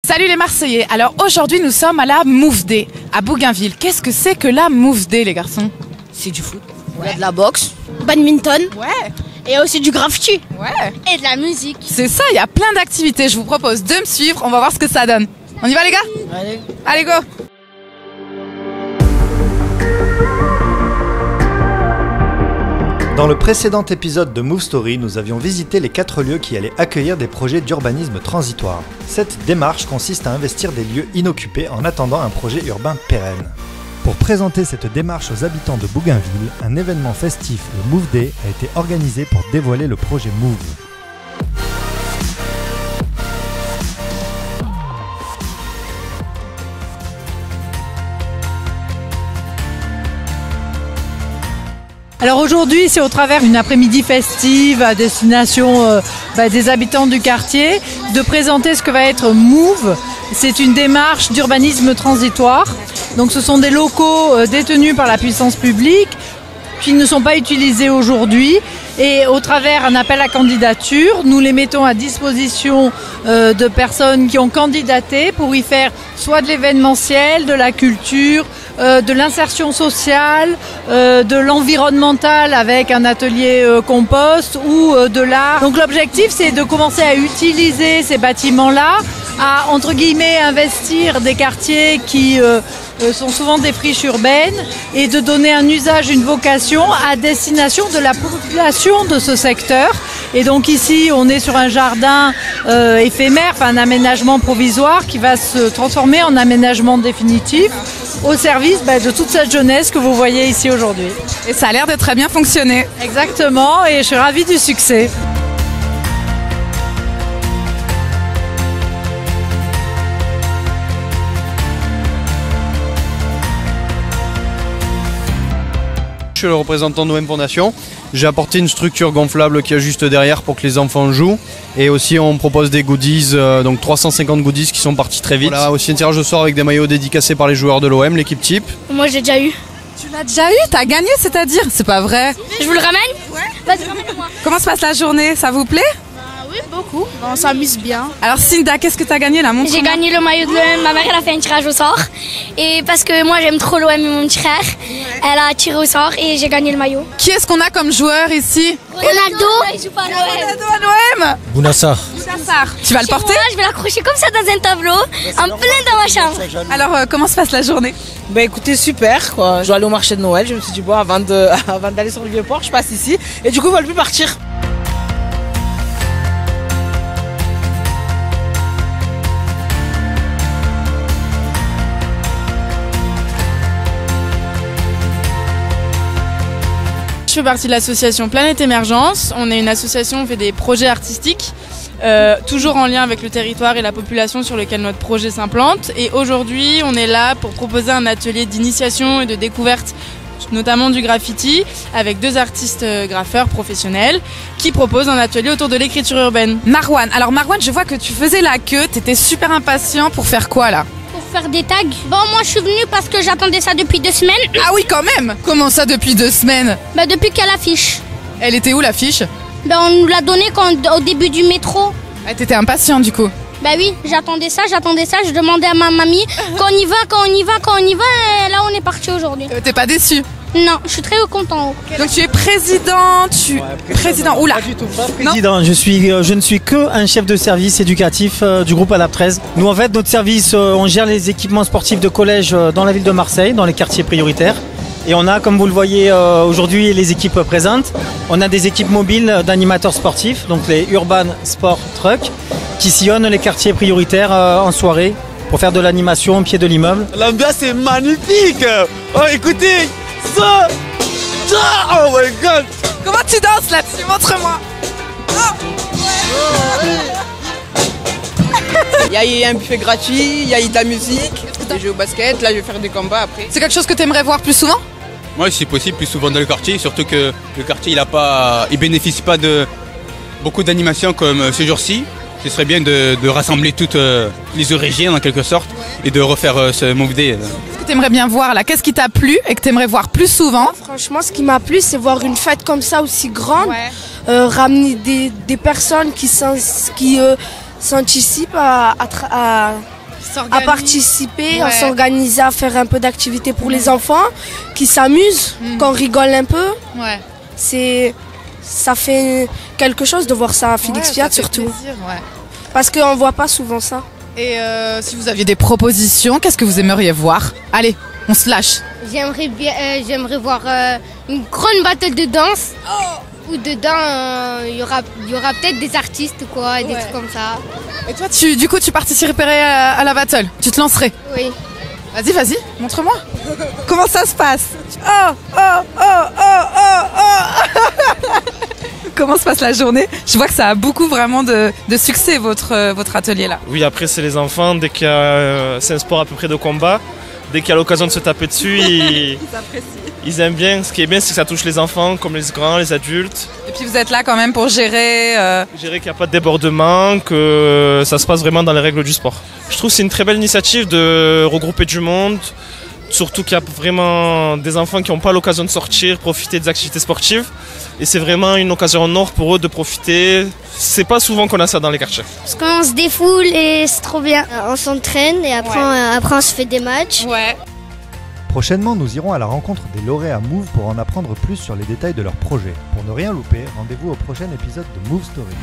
Salut les Marseillais. Alors aujourd'hui nous sommes à la Move Day à Bougainville. Qu'est-ce que c'est que la Move Day les garçons? C'est du foot. Il y a de la boxe, badminton. Ouais. Et aussi du graffiti. Ouais. Et de la musique. C'est ça, il y a plein d'activités. Je vous propose de me suivre, on va voir ce que ça donne. On y va les gars? Allez. Allez go! Dans le précédent épisode de Move Story, nous avions visité les 4 lieux qui allaient accueillir des projets d'urbanisme transitoire. Cette démarche consiste à investir des lieux inoccupés en attendant un projet urbain pérenne. Pour présenter cette démarche aux habitants de Bougainville, un événement festif, le Move Day, a été organisé pour dévoiler le projet Move. Alors aujourd'hui, c'est au travers d'une après-midi festive à destination des habitants du quartier de présenter ce que va être Move. C'est une démarche d'urbanisme transitoire. Donc ce sont des locaux détenus par la puissance publique qui ne sont pas utilisés aujourd'hui. Et au travers d'un appel à candidature, nous les mettons à disposition de personnes qui ont candidaté pour y faire soit de l'événementiel, de la culture, de l'insertion sociale, de l'environnemental avec un atelier compost ou de l'art. Donc l'objectif, c'est de commencer à utiliser ces bâtiments-là, à entre guillemets investir des quartiers qui sont souvent des friches urbaines et de donner un usage, une vocation à destination de la population de ce secteur. Et donc ici, on est sur un jardin éphémère, un aménagement provisoire qui va se transformer en aménagement définitif au service de toute cette jeunesse que vous voyez ici aujourd'hui. Et ça a l'air de très bien fonctionner. Exactement, et je suis ravie du succès. Je suis le représentant de l'OM Fondation. J'ai apporté une structure gonflable qui est juste derrière pour que les enfants jouent. Et aussi on propose des goodies, donc 350 goodies qui sont partis très vite. Voilà, aussi un tirage au sort avec des maillots dédicacés par les joueurs de l'OM, l'équipe type. Moi, j'ai déjà eu. Tu l'as déjà eu? T'as gagné, c'est-à-dire? C'est pas vrai. Je vous le ramène? Ouais. Vas-y, ramène-moi. Comment se passe la journée? Ça vous plaît? Oui, beaucoup. On s'amuse bien. Alors Cinda, qu'est-ce que t'as gagné là? Montre-moi. J'ai gagné le maillot de l'OM. Ma mère, elle a fait un tirage au sort. Et parce que moi, j'aime trop l'OM et mon petit frère, elle a tiré au sort et j'ai gagné le maillot. Qui est-ce qu'on a comme joueur ici? Ronaldo. Il joue pas à l'OM. Ronaldo à l'OM. Bounassar. Tu vas le porter? Moi, je vais l'accrocher comme ça dans un tableau, en plein dans ma chambre. Alors comment se passe la journée? Bah écoutez, super quoi. Je dois aller au marché de Noël, je me suis dit bon, avant d'aller sur le Vieux-Port, je passe ici. Et du coup, ils veulent plus partir. Je fais partie de l'association Planète Émergence. On est une association, on fait des projets artistiques, toujours en lien avec le territoire et la population sur lequel notre projet s'implante. Et aujourd'hui, on est là pour proposer un atelier d'initiation et de découverte, notamment du graffiti, avec 2 artistes graffeurs professionnels qui proposent un atelier autour de l'écriture urbaine. Marwan, alors Marwan, je vois que tu faisais la queue, t'étais super impatient pour faire quoi là? Pour faire des tags. Bon, moi, je suis venue parce que j'attendais ça depuis 2 semaines. Ah oui quand même! Comment ça depuis 2 semaines? Depuis qu'elle affiche. Elle était où l'affiche? On nous l'a donnée au début du métro. Ah, t'étais impatient du coup? Oui, j'attendais ça, je demandais à ma mamie quand on y va, et là on est parti aujourd'hui. T'es pas déçu? Non, je suis très content. Donc tu es président, président, oula. Pas du tout, pas président. Je ne suis que un chef de service éducatif du groupe ADAP 13. Nous en fait, notre service, on gère les équipements sportifs de collège dans la ville de Marseille, dans les quartiers prioritaires. Et on a, comme vous le voyez aujourd'hui, les équipes présentes. On a des équipes mobiles d'animateurs sportifs, donc les Urban Sport Truck, qui sillonnent les quartiers prioritaires en soirée pour faire de l'animation au pied de l'immeuble. L'ambiance est magnifique. Oh, écoutez, ça, oh my god. Comment tu danses là-dessus? Montre-moi. Il y a eu un buffet gratuit, il y a eu de la musique, des jeux au basket, là je vais faire des combats après. C'est quelque chose que tu aimerais voir plus souvent? Moi, si possible, plus souvent dans le quartier, surtout que le quartier, il bénéficie pas de beaucoup d'animations comme ce jour-ci. Ce serait bien de rassembler toutes les origines en quelque sorte et de refaire ce Move Day. Qu'est-ce que tu aimerais bien voir là? Qu'est-ce qui t'a plu et que tu aimerais voir plus souvent? Franchement, ce qui m'a plu, c'est voir une fête comme ça aussi grande, ramener des personnes qui s'anticipent à à participer, à Ouais. s'organiser, à faire un peu d'activité pour les enfants, qui s'amusent, qu'on rigole un peu. Ouais. Ça fait quelque chose de voir ça à Félix Fiat surtout. Parce qu'on voit pas souvent ça. Et si vous aviez des propositions, qu'est-ce que vous aimeriez voir? Allez, on se lâche. J'aimerais voir une grande battle de danse où dedans il y aura peut-être des artistes quoi, des trucs comme ça. Et toi, du coup, tu participerais à la battle? Tu te lancerais? Oui. Vas-y, montre-moi. Comment ça se passe? Oh. Comment se passe la journée? Je vois que ça a beaucoup vraiment de succès, votre atelier là. Oui, après c'est les enfants, dès qu'il y a, c'est un sport à peu près de combat, dès qu'il y a l'occasion de se taper dessus, ils aiment bien. Ce qui est bien, c'est que ça touche les enfants comme les grands, les adultes. Et puis vous êtes là quand même pour gérer... Gérer qu'il n'y a pas de débordement, que ça se passe vraiment dans les règles du sport. Je trouve que c'est une très belle initiative de regrouper du monde, surtout qu'il y a vraiment des enfants qui n'ont pas l'occasion de sortir, profiter des activités sportives. Et c'est vraiment une occasion en or pour eux de profiter. C'est pas souvent qu'on a ça dans les quartiers. Parce qu'on se défoule et c'est trop bien. On s'entraîne et après on se fait des matchs. Ouais. Prochainement, nous irons à la rencontre des lauréats Move pour en apprendre plus sur les détails de leur projet. Pour ne rien louper, rendez-vous au prochain épisode de Move Story.